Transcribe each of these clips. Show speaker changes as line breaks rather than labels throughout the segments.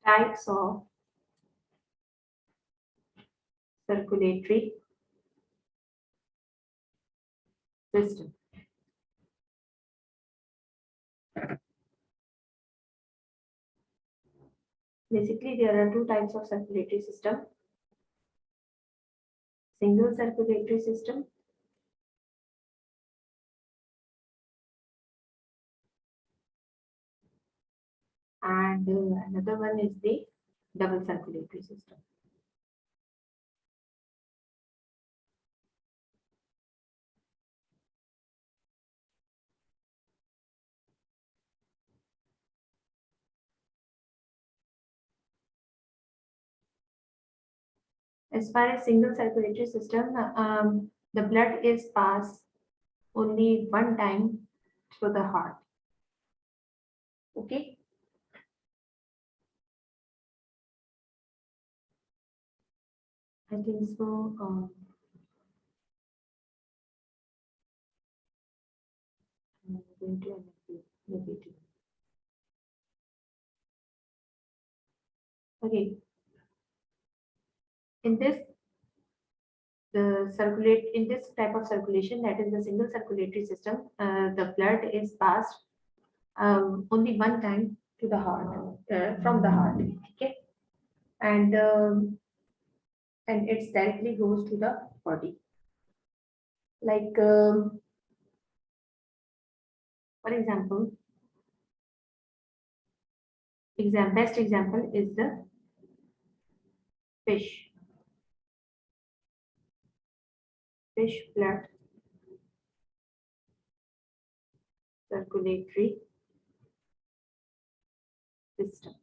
Types of circulatory system. Basically, there are two types of circulatory system. Single circulatory system and another one is the double circulatory system. As far as single circulatory system, the blood is passed only one time through the heart. Okay. I think so. I'm going to maybe. Okay. In this in this type of circulation, that is the single circulatory system, the blood is passed only one time to the heart from the heart. Okay, and it directly goes to the body. Like for example, best example is the fish. Fish blood circulatory system.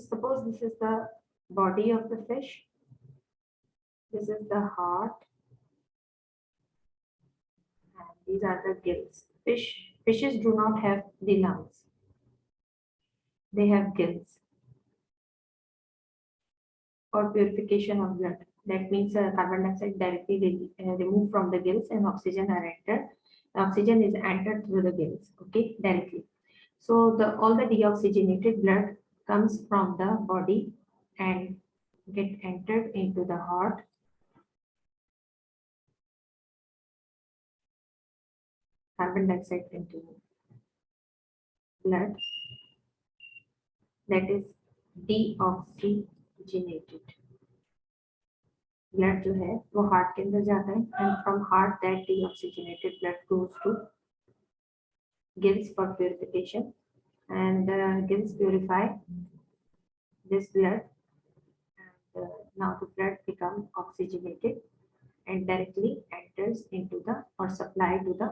Suppose this is the body of the fish. This is the heart. And these are the gills. Fishes do not have the lungs. They have gills for purification of blood. That means carbon dioxide directly removed from the gills and oxygen are entered. Oxygen is entered through the gills, okay, directly. So all the deoxygenated blood comes from the body and get entered into the heart. Carbon dioxide into blood, that is deoxygenated. Blood जो है वो heart के अंदर जाता है and from heart that deoxygenated blood goes to gills for purification and gills purify this blood and now the blood become oxygenated and directly enters into the or supply to the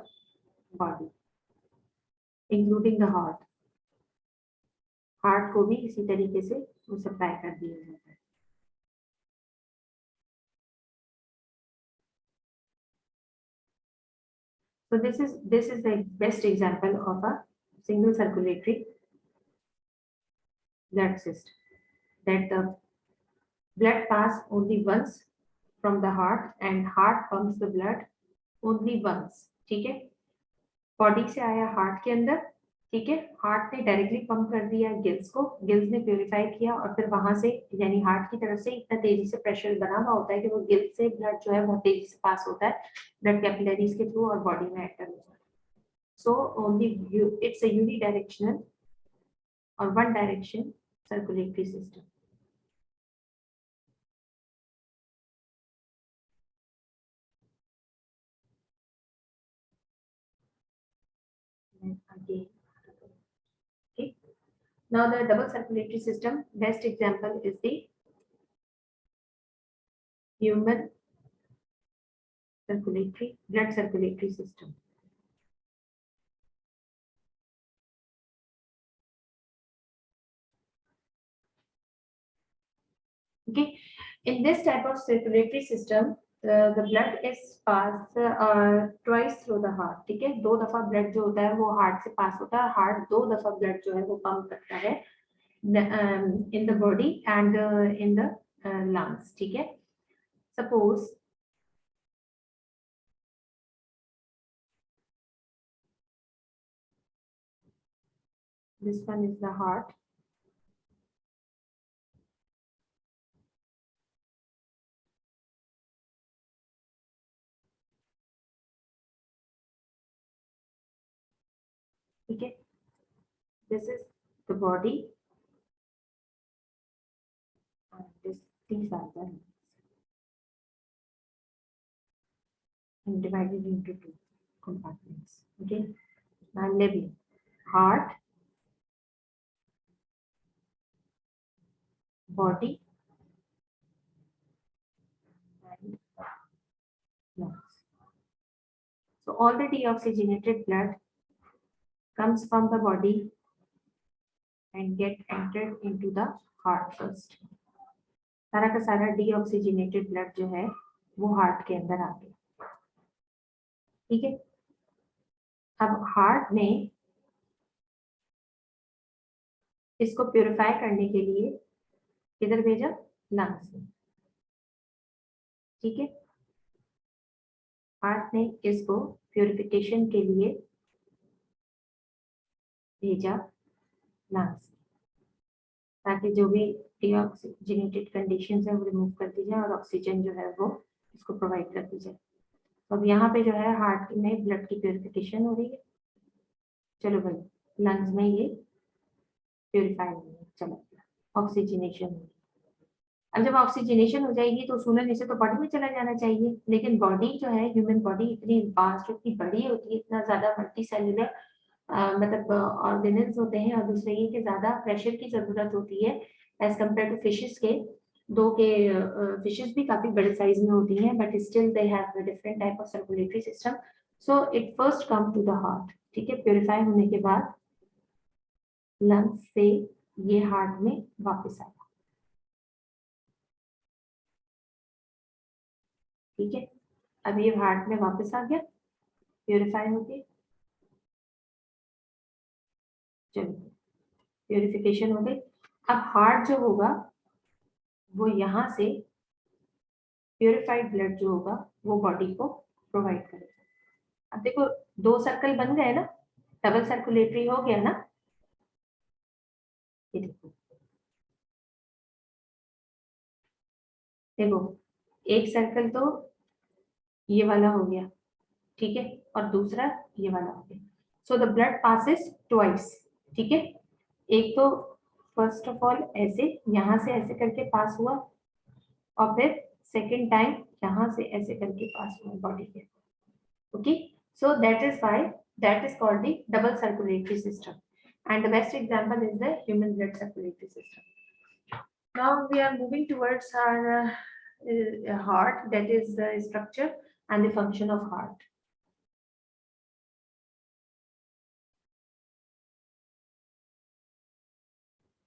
body including the heart. Heart को भी इसी तरीके से वो supply कर दिया जाता है. So this is the best example of a single circulatory blood system, that the blood pass only once from the heart and heart pumps the blood only once. ठीक है, बॉडी से आया हार्ट के अंदर, ठीक है, हार्ट ने directly pump कर दिया गिल्स को, गिल्स ने प्यूरिफाई किया और फिर वहां से यानी हार्ट की तरफ से इतना तेजी से प्रेशर बना हुआ होता है कि वो गिल्स से ब्लड जो है बहुत तेजी से पास होता है ब्लड कैपिलरीज के थ्रू और बॉडी में एंटर हो जाता है. So only it's a unidirectional और one direction circulatory system. Again, okay. Now the double circulatory system, best example is the human blood circulatory system. Okay, in this type of circulatory system, the blood is pass twice through the heart. ठीक है, 2 दफा blood जो होता है वो heart से पास होता है. हार्ट 2 दफा ब्लड जो है वो पंप करता है in the body and in the lungs. ठीक है, suppose this one is the heart. ठीक है, this is the body and these are the lungs. And divided into 2 compartments. Okay, now living heart, body and lungs. So all the deoxygenated blood comes from the body and get entered into the heart first. सारा का सारा deoxygenated blood जो है वो heart के अंदर आ गया. ठीक है, अब हार्ट ने इसको प्यूरिफाई करने के लिए किधर भेजा? लंग्स में. ठीक है, हार्ट ने इसको प्यूरिफिकेशन के लिए भेजा लंग्स, ताकि जो भी डीऑक्सीजनेटेड कंडीशन है वो रिमूव कर दी जाए और ऑक्सीजन जो है वो इसको प्रोवाइड कर दी जाए. तो अब यहाँ पे जो है हार्ट में ब्लड की प्यूरिफिकेशन हो रही है. चलो भाई, लंग्स में ये प्यूरिफाई हो रही है. चलो, ऑक्सीजनेशन हो रही है. अब जब ऑक्सीजनेशन हो जाएगी तो सूरज से तो बॉडी में चला जाना चाहिए, लेकिन बॉडी जो है, ह्यूमन बॉडी इतनी वास्ट, इतनी बड़ी होती है, इतना ज्यादा मल्टी सेलुलर मतलब ऑर्गेनिल्स होते हैं, और दूसरे ये कि ज्यादा प्रेशर की जरूरत होती है एज कम्पेयर टू फिशेस के. दो के फिशेस भी काफी बड़े साइज में होती हैं, but still they have different type of circulatory system. So it first come to the heart. ठीक है, प्योरीफाई होने के बाद लंग्स से ये हार्ट में वापस आया. ठीक है, अब ये हार्ट में वापस आ गया प्योरीफाई होके. चलो, प्योरिफिकेशन हो गई. अब हार्ट जो होगा वो यहाँ से प्योरिफाइड ब्लड जो होगा वो बॉडी को प्रोवाइड करेगा. अब देखो, 2 सर्कल बन गए ना, डबल सर्कुलेटरी हो गया ना. ये देखो, देखो एक सर्कल तो ये वाला हो गया. ठीक है, और दूसरा ये वाला हो गया. So the blood passes twice. ठीक है, एक तो फर्स्ट ऑफ ऑल ऐसे यहाँ से ऐसे करके पास हुआ, और फिर सेकेंड टाइम यहाँ से ऐसे करके पास हुआ बॉडी के. Okay, so that is why that is called the double circulatory system, and the best example is the human blood circulatory system. Now we are moving towards our heart, that is the structure and the function of heart.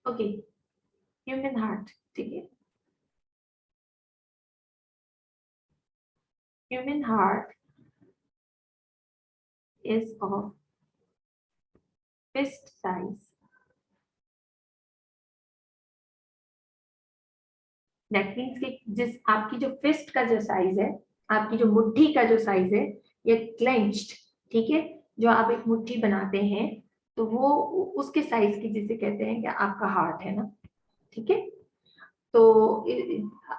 Okay, human heart. ठीक है, human heart is of fist size. That means कि जिस आपकी जो fist का जो size है, आपकी जो मुट्ठी का जो साइज है, ये क्लेंच्ड. ठीक है, जो आप एक मुट्ठी बनाते हैं तो वो उसके साइज की जिसे कहते हैं कि आपका हार्ट है ना. ठीक है, तो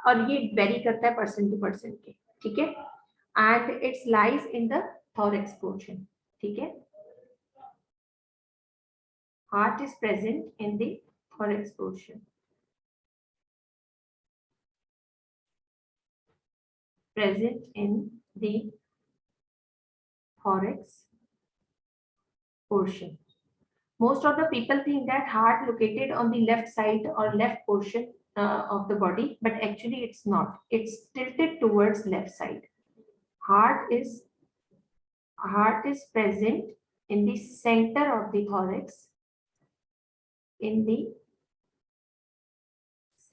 और ये वेरी करता है पर्सन टू पर्सन के. ठीक है, and it's lies in the thorax portion. ठीक है, heart is present in the thorax portion. Present in the thorax portion. Most of the people think that heart located on the left side or left portion of the body, but actually it's not. It's tilted towards left side. Heart is present in the center of the thorax. In the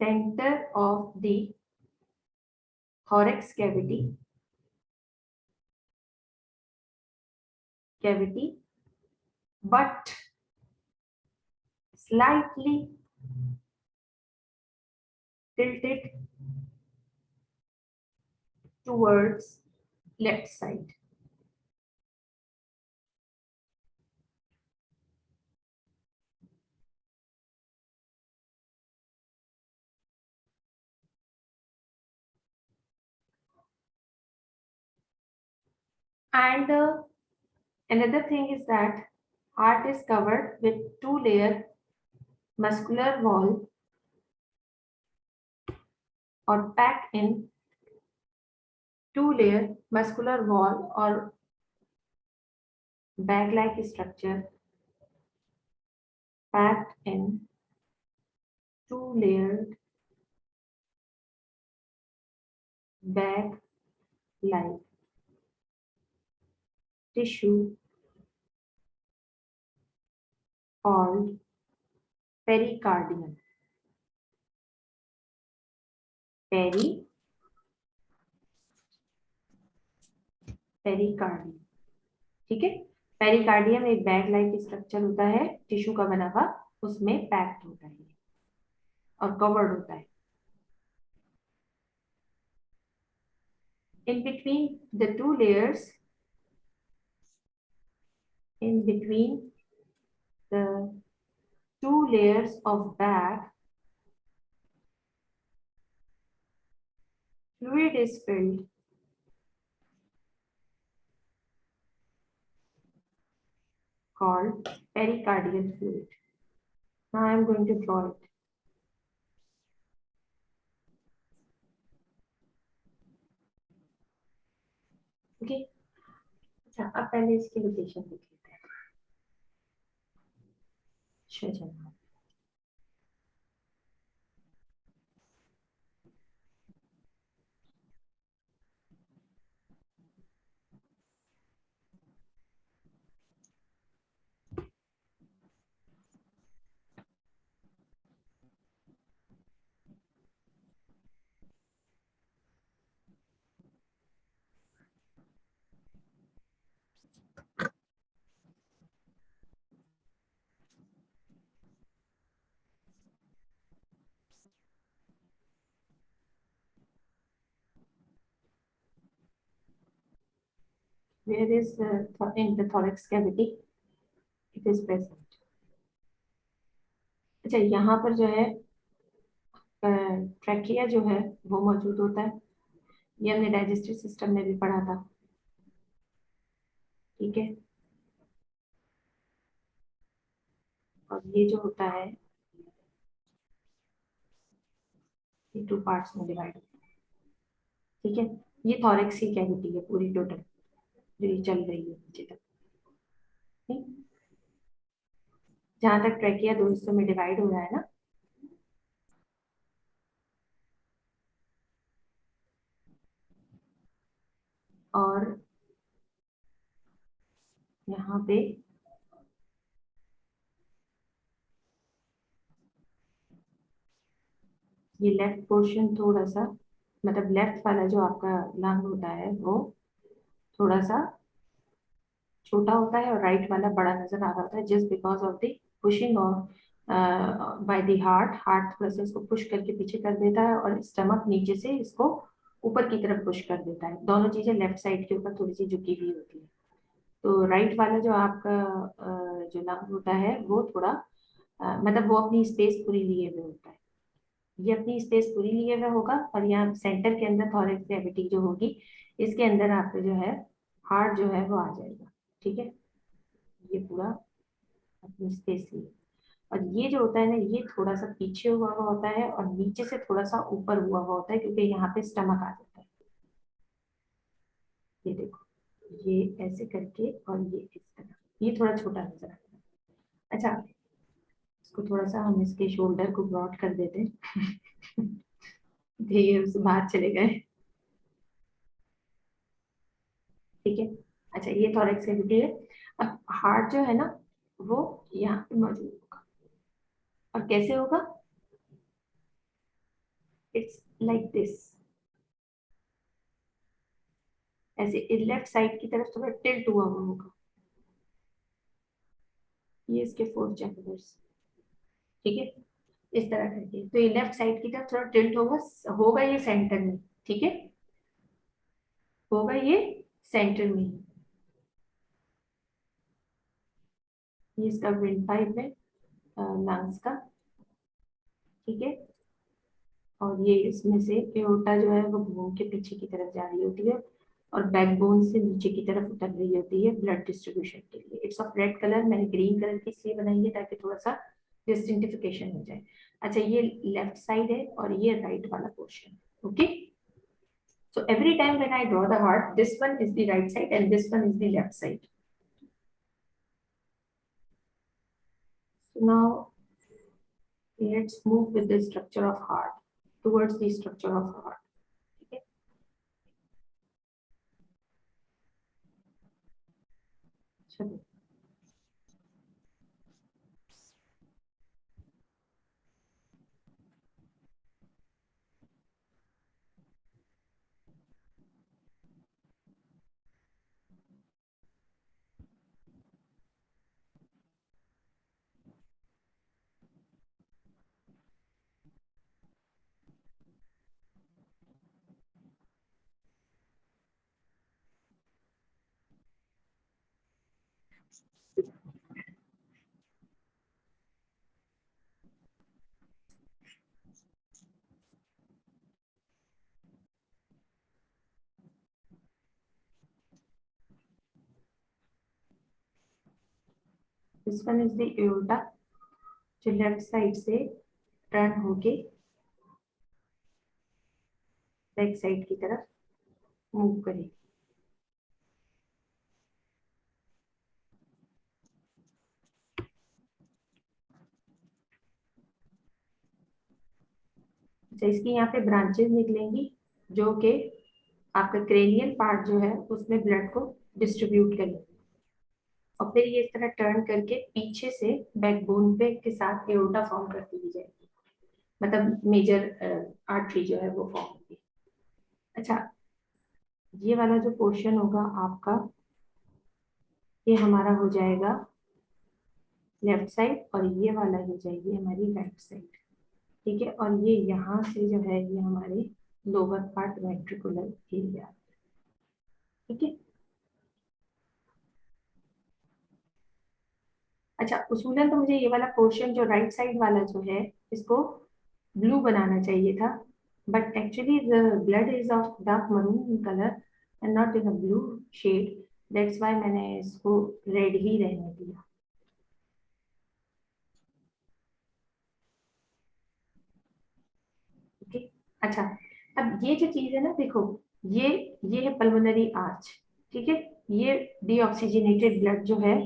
center of the thorax cavity, but slightly tilted towards left side. And another thing is that heart is covered with two-layer muscular wall or packed in two-layer muscular wall or bag-like structure, packed in two-layered bag-like tissue called pericardium. Pericardium, ठीक है। Pericardium एक bag like structure होता है, tissue का बना हुआ, उसमें packed होता है और कवर्ड होता है। In between the two layers, in between the two layers of bag, fluid is filled called pericardial fluid. Now I am going to draw it. Okay. अच्छा, अब पहले इसकी लोकेशन देख लेते हैं। चलो, where is in the thorax cavity it is present. अच्छा, यहाँ पर जो है ट्रैकिया जो है वो मौजूद होता है, ये हमने डाइजेस्टिव सिस्टम में भी पढ़ा था, ठीक है। और ये जो होता है ये टू पार्ट्स में डिवाइड होता है, ठीक है। ये थॉरेक्स की कैविटी है पूरी टोटल जो ये चल रही है नीचे तक, ठीक। जहां तक ट्रैकिया दो हिस्सों में डिवाइड हो रहा है ना, और यहाँ पे ये लेफ्ट पोर्शन थोड़ा सा, मतलब लेफ्ट वाला जो आपका लंग होता है वो थोड़ा सा छोटा होता है और राइट वाला बड़ा नजर आ रहा होता है, just because of the pushing of by the heart थोड़ा सा इसको पुश करके पीछे कर देता है और स्टमक नीचे से इसको ऊपर की तरफ पुश कर देता है। दोनों चीजें लेफ्ट साइड के ऊपर थोड़ी सी झुकी हुई होती है। तो राइट वाला जो आपका जो लंग होता है वो थोड़ा मतलब वो अपनी स्पेस पूरी लिए हुए होता है, ये अपनी स्पेस पूरी लिए हुआ होगा। और यहाँ सेंटर के अंदर थॉरेक्स कैविटी जो होगी, इसके अंदर आपका जो है हार्ट जो है वो आ जाएगा, ठीक है। ये पूरा अपनी स्पेस लिए, और ये जो होता है ना ये थोड़ा सा पीछे हुआ हुआ होता है और नीचे से थोड़ा सा ऊपर हुआ हुआ होता है, क्योंकि यहाँ पे स्टमक आ जाता है। ये देखो, ये ऐसे करके और ये इस तरह, ये थोड़ा छोटा नजर आता है। अच्छा, इसको थोड़ा सा हम इसके शोल्डर को ब्रॉड कर देते हैं। ये उससे बाहर चले गए, ठीक है। अच्छा, ये थॉरेक्स कैविटी है। अब हार्ट जो है ना वो यहाँ पे मौजूद होगा, और कैसे होगा, इट्स लाइक दिस, ऐसे लेफ्ट साइड की तरफ थोड़ा टिल्ट हुआ हुआ होगा, ये इसके 4 चैम्बर्स, ठीक है, इस तरह करके। तो ये लेफ्ट साइड की तरफ थोड़ा टिल्ट होगा, होगा ये सेंटर में, ठीक है, होगा ये सेंटर में। ये इसका विंड पाइप है लंग्स का, ठीक है। और ये इसमें से एओर्टा जो है वो घूम के पीछे की तरफ जा रही होती है और बैकबोन से नीचे की तरफ उतर रही होती है ब्लड डिस्ट्रीब्यूशन के लिए। इट्स ऑफ रेड कलर, मैंने ग्रीन कलर की इसलिए बनाई है ताकि थोड़ा सा डिस्टिंक्टिफिकेशन हो जाए। अच्छा, ये लेफ्ट साइड है और ये राइट वाला portion, okay. So every time when I draw the heart, this one is the right side and this one is the left side. So now let's move with the structure of heart towards the structure of heart. Okay. चलो, this one is the aorta जो left side से turn होके back side की तरफ move करे। अच्छा, इसकी यहाँ पे ब्रांचेस निकलेंगी जो कि आपका क्रेनियल पार्ट जो है उसमें ब्लड को डिस्ट्रीब्यूट करेंगे और फिर ये इस तरह टर्न करके पीछे से बैकबोन पे के साथ एओर्टा फॉर्म करती हुई जाएगी, मतलब मेजर आर्टरी जो है वो फॉर्म होगी। अच्छा, ये वाला जो पोर्शन होगा आपका, ये हमारा हो जाएगा लेफ्ट साइड और ये वाला हो जाएगी हमारी राइट साइड, ठीक है। और ये यहाँ से जो है ये हमारे लोअर पार्ट वेंट्रिकुलर एरिया, ठीक है। अच्छा, उसूलन तो मुझे ये वाला पोर्शन जो राइट साइड वाला जो है इसको ब्लू बनाना चाहिए था, but actually the blood is of dark maroon in colour and not in a blue shade, that's why मैंने इसको रेड ही रहने दिया, ओके। अच्छा, अब ये जो चीज है ना, देखो, ये ये है पल्मोनरी आर्च, ठीक है। ये डीऑक्सीजनेटेड ब्लड जो है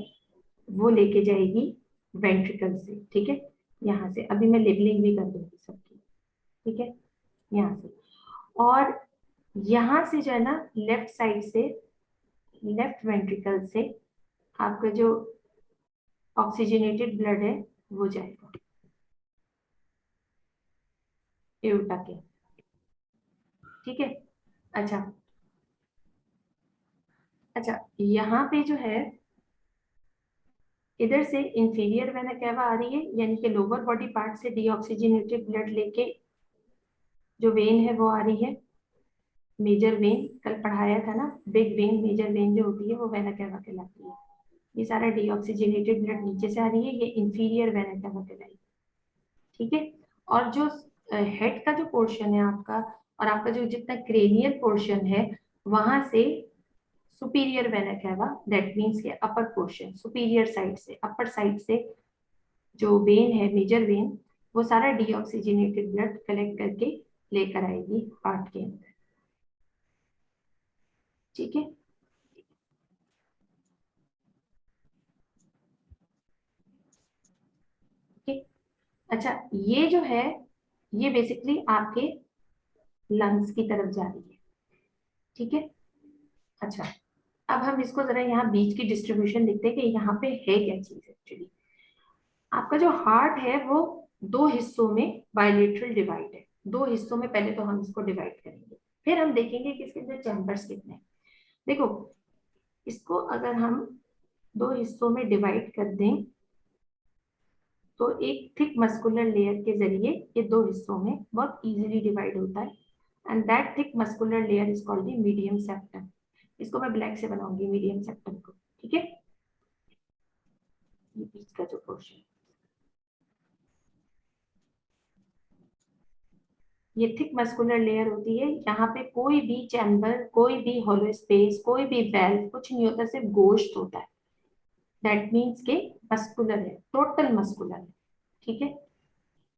वो लेके जाएगी वेंट्रिकल से, ठीक है, यहाँ से। अभी मैं लेबलिंग भी कर दूंगी सबकी, ठीक है, यहाँ से। और यहाँ से जो है ना लेफ्ट साइड से, लेफ्ट वेंट्रिकल से आपका जो ऑक्सीजनेटेड ब्लड है वो जाएगा एओर्टा के, ठीक है। अच्छा, अच्छा, यहाँ पे जो है इधर से इंफीरियर वेना कैवा आ रही है, यानी कि लोअर बॉडी पार्ट से डीऑक्सीजनेटेड ब्लड लेके जो वेन है वो आ रही है, मेजर वेन। कल पढ़ाया था ना, बिग वेन मेजर वेन जो होती है वो वेना कैवा कहलाती है। ये सारा डीऑक्सीजनेटेड ब्लड नीचे से आ रही है, ये इंफीरियर वेना कैवा कहलाई, ठीक है। और जो हेड का जो पोर्शन है आपका, और आपका जो जितना क्रेनियल पोर्शन है, वहां से superior vena cava, that means के अपर पोर्शन, सुपीरियर साइड से, अपर साइड से जो वेन है मेजर वेन, वो सारा डीऑक्सीजनेटेड ब्लड कलेक्ट करके लेकर आएगी हार्ट के अंदर, ठीक है। ठीक। अच्छा, ये जो है ये बेसिकली आपके लंग्स की तरफ जा रही है, ठीक है। अच्छा, अब हम इसको जरा यहाँ बीच की डिस्ट्रीब्यूशन देखते हैं कि यहाँ पे है क्या चीज एक्चुअली। आपका जो हार्ट है वो दो हिस्सों में बायलेटरल डिवाइड है, दो हिस्सों में पहले तो हम इसको डिवाइड करेंगे, फिर हम देखेंगे कि इसके अंदर चैम्बर्स कितने हैं। देखो, इसको अगर हम दो हिस्सों में डिवाइड कर दें तो एक थिक मस्कुलर लेयर के जरिए ये दो हिस्सों में बहुत इजीली डिवाइड होता है, and that thick muscular layer is called the medium septum. इसको मैं ब्लैक से बनाऊंगी मीडियम सेप्टम को, ठीक है। ये बीच का जो पोर्शन, ये थिक मस्कुलर लेयर होती है, यहाँ पे कोई भी चैम्बर, कोई भी हॉलो स्पेस, कोई भी वेल्व कुछ नहीं होता, सिर्फ गोश्त होता है। दैट मीन्स के मस्कुलर है, टोटल मस्कुलर है, ठीक है।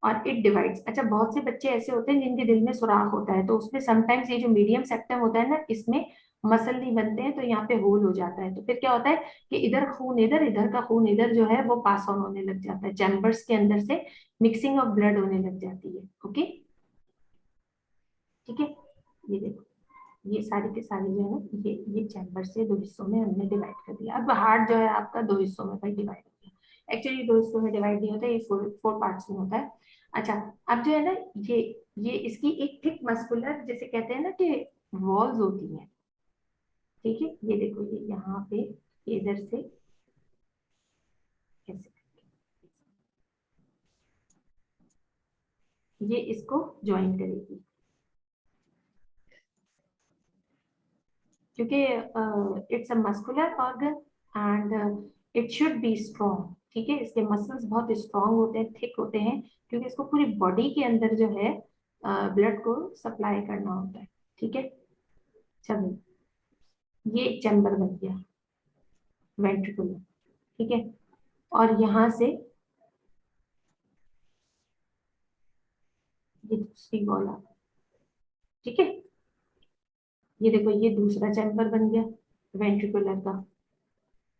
और इट डिवाइड्स, अच्छा बहुत से बच्चे ऐसे होते हैं जिनके दिल में सुराख होता है, तो उसमें समटाइम्स ये जो मीडियम सेप्टम होता है ना, इसमें मसल नहीं बनते हैं, तो यहाँ पे होल हो जाता है, तो फिर क्या होता है कि इधर खून इधर, इधर का खून इधर जो है वो पास ऑन होने लग जाता है, चैम्बर्स के अंदर से मिक्सिंग ऑफ ब्लड होने लग जाती है। ओके, ठीक है। ये देखो, ये सारे के सारे जो है ना, ये चैम्बर से दो हिस्सों में हमने डिवाइड कर दिया। अब हार्ट जो है आपका दो हिस्सों में भाई डिवाइड हो गया। एक्चुअली दो हिस्सों में डिवाइड नहीं होता, ये फोर फोर पार्ट्स में होता है। अच्छा, अब जो है ना, ये इसकी एक थिक मस्कुलर, जैसे कहते हैं ना कि वॉल्स होती हैं, ठीक है। ये देखो, ये यहाँ पे इधर से कैसे, ये इसको ज्वाइन करेगी, क्योंकि it's a muscular organ and it should be strong, ठीक है। इसके मसल्स बहुत स्ट्रॉन्ग होते हैं, थिक होते हैं, क्योंकि इसको पूरी बॉडी के अंदर जो है ब्लड को सप्लाई करना होता है, ठीक है। चलो, ये चैम्बर बन गया वेंट्रिकुलर, ठीक है। और यहाँ से ये दूसरी वॉल आ गई, ठीक है। ये देखो, ये दूसरा चैम्बर बन गया वेंट्रिकुलर का,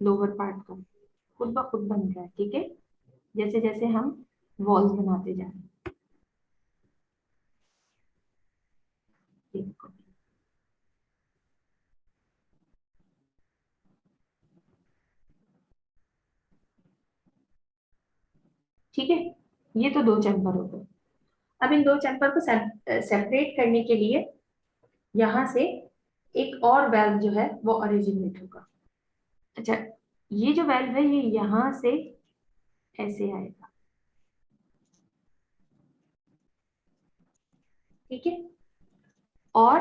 लोअर पार्ट का, खुद ब खुद बन रहा है, ठीक है, जैसे जैसे हम वॉल्स बनाते जा रहे हैं। देखो, ठीक है, ये तो दो चैम्बर हो गए। अब इन दो चैम्बर को सेपरेट करने के लिए यहाँ से एक और वेल्व जो है वो ओरिजिनेट होगा। अच्छा, ये जो वेल्व है ये यहाँ से ऐसे आएगा, ठीक है। और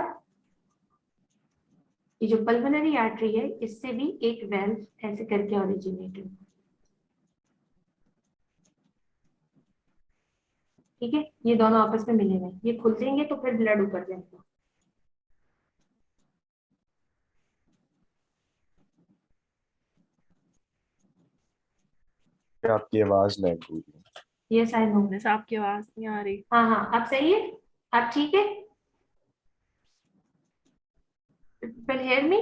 ये जो पल्मोनरी आर्टरी है, इससे भी एक वेल्व ऐसे करके ओरिजिनेट होगा, ठीक है। ये दोनों आपस में मिले हुए हैं, ये खुल देंगे तो फिर ब्लड ऊपर जाएगा।
आपकी आवाज लैग हो रही है।
ये साइन हो गया।
बस आपकी आवाज नहीं आ रही।
हाँ हाँ, अब सही है, अब ठीक है। Will hear me?